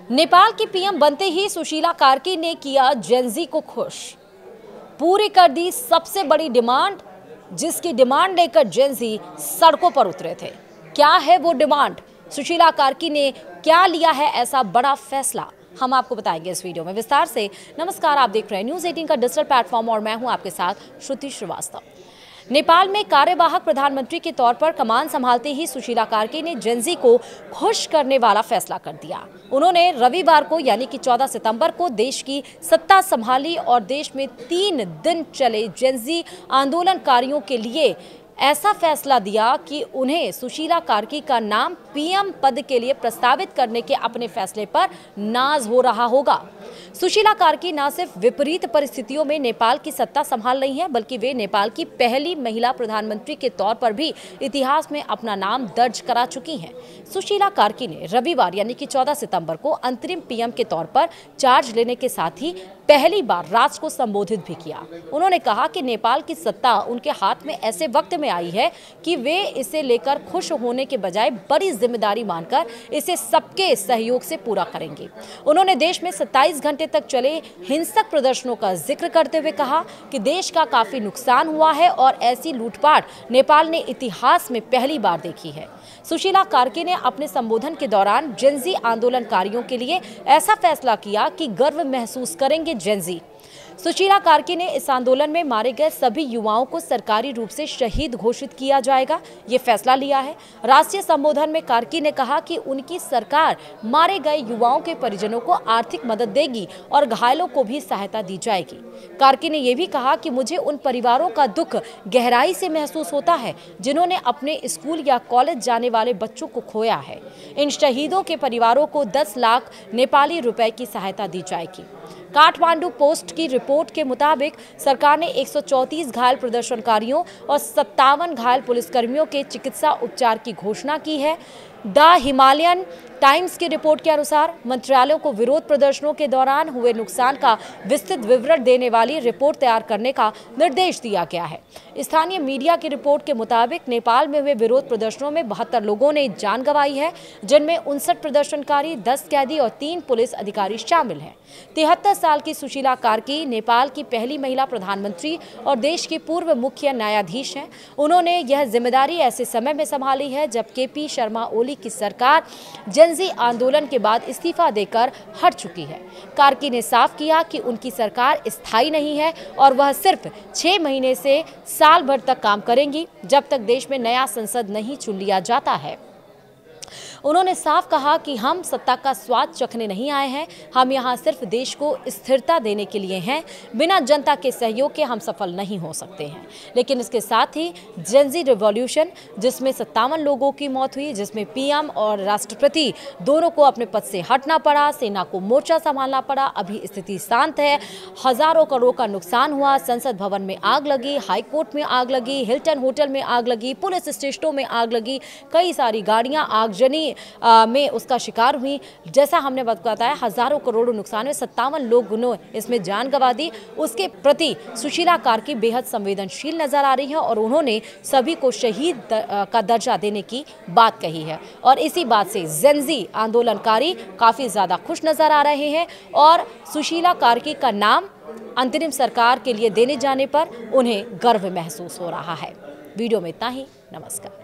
नेपाल की पीएम बनते ही सुशीला कार्की ने किया जेनजी को खुश। पूरी कर दी सबसे बड़ी डिमांड, जिसकी डिमांड लेकर जेनजी सड़कों पर उतरे थे। क्या है वो डिमांड? सुशीला कार्की ने क्या लिया है ऐसा बड़ा फैसला? हम आपको बताएंगे इस वीडियो में विस्तार से। नमस्कार, आप देख रहे हैं न्यूज़ 18 का डिजिटल प्लेटफॉर्म और मैं हूं आपके साथ श्रुति श्रीवास्तव। नेपाल में कार्यवाहक प्रधानमंत्री के तौर पर कमान संभालते ही सुशीला कार्की ने जेनजी को खुश करने वाला फैसला कर दिया। उन्होंने रविवार को यानी कि 14 सितंबर को देश की सत्ता संभाली और देश में 3 दिन चले जेनजी आंदोलनकारियों के लिए ऐसा फैसला दिया कि उन्हें सुशीला कार्की का नाम पीएम पद के लिए प्रस्तावित करने के अपने फैसले पर नाज हो रहा होगा। सुशीला कार्की न सिर्फ विपरीत परिस्थितियों में नेपाल की सत्ता संभाल रही हैं, बल्कि वे नेपाल की पहली महिला प्रधानमंत्री के तौर पर भी इतिहास में अपना नाम दर्ज करा चुकी हैं। सुशीला कार्की ने रविवार यानी कि 14 सितंबर को अंतरिम पीएम के तौर पर चार्ज लेने के साथ ही पहली बार राष्ट्र को संबोधित भी किया। उन्होंने कहा कि नेपाल की सत्ता उनके हाथ में ऐसे वक्त में आई है कि वे इसे लेकर खुश होने के बजाय बड़ी जिम्मेदारी मानकर इसे सबके सहयोग से पूरा करेंगे। उन्होंने देश में 27 घंटे तक चले हिंसक प्रदर्शनों का जिक्र करते हुए कहा कि देश का काफी नुकसान हुआ है और ऐसी लूटपाट नेपाल ने इतिहास में पहली बार देखी है। सुशीला कार्की ने अपने संबोधन के दौरान जेनजी आंदोलनकारियों के लिए ऐसा फैसला किया कि गर्व महसूस करेंगे जेनजी। सुशीला कार्की ने इस आंदोलन में मारे गए सभी युवाओं को सरकारी रूप से शहीद घोषित किया जाएगा, ये फैसला लिया है। राष्ट्रीय संबोधन में कार्की ने कहा कि उनकी सरकार मारे गए युवाओं के परिजनों को आर्थिक मदद देगी और घायलों को भी सहायता दी जाएगी। कार्की ने यह भी कहा कि मुझे उन परिवारों का दुख गहराई से महसूस होता है जिन्होंने अपने स्कूल या कॉलेज जाने वाले बच्चों को खोया है। इन शहीदों के परिवारों को 10 लाख नेपाली रुपए की सहायता दी जाएगी। काठमांडू पोस्ट की रिपोर्ट के मुताबिक सरकार ने 134 घायल प्रदर्शनकारियों और 57 घायल पुलिसकर्मियों के चिकित्सा उपचार की घोषणा की है। द हिमालयन टाइम्स की रिपोर्ट के अनुसार मंत्रालयों को विरोध प्रदर्शनों के दौरान हुए नुकसान का विस्तृत विवरण देने वाली रिपोर्ट तैयार करने का निर्देश दिया गया है। स्थानीय मीडिया की रिपोर्ट के मुताबिक नेपाल में हुए विरोध प्रदर्शनों में 72 लोगों ने जान गंवाई है, जिनमें 59 प्रदर्शनकारी, 10 कैदी और 3 पुलिस अधिकारी शामिल हैं। 73 साल की सुशीला कार्की नेपाल की पहली महिला प्रधानमंत्री और देश की पूर्व मुख्य न्यायाधीश हैं। उन्होंने यह जिम्मेदारी ऐसे समय में संभाली है जब केपी शर्मा ओली की सरकार जेनजी आंदोलन के बाद इस्तीफा देकर हट चुकी है। कार्की ने साफ किया कि उनकी सरकार स्थायी नहीं है और वह सिर्फ 6 महीने से साल भर तक काम करेंगी, जब तक देश में नया संसद नहीं चुन लिया जाता है। उन्होंने साफ कहा कि हम सत्ता का स्वाद चखने नहीं आए हैं, हम यहाँ सिर्फ देश को स्थिरता देने के लिए हैं। बिना जनता के सहयोग के हम सफल नहीं हो सकते हैं। लेकिन इसके साथ ही जेनजी रिवॉल्यूशन, जिसमें 57 लोगों की मौत हुई, जिसमें पीएम और राष्ट्रपति दोनों को अपने पद से हटना पड़ा, सेना को मोर्चा संभालना पड़ा। अभी स्थिति शांत है। हजारों करोड़ का नुकसान हुआ। संसद भवन में आग लगी, हाईकोर्ट में आग लगी, हिल्टन होटल में आग लगी, पुलिस स्टेशनों में आग लगी, कई सारी गाड़ियां आगजनी में उसका शिकार हुई। जैसा हमने बताया, हजारों करोड़ों नुकसान में 57 लोगों ने इसमें जान गंवा दी। उसके प्रति सुशीला कार्की बेहद संवेदनशील नजर आ रही है और उन्होंने सभी को शहीद का दर्जा देने की बात कही है। और इसी बात से जेनजी आंदोलनकारी काफी ज्यादा खुश नजर आ रहे हैं और सुशीला कार्की का नाम अंतरिम सरकार के लिए देने जाने पर उन्हें गर्व महसूस हो रहा है। वीडियो में इतना ही। नमस्कार।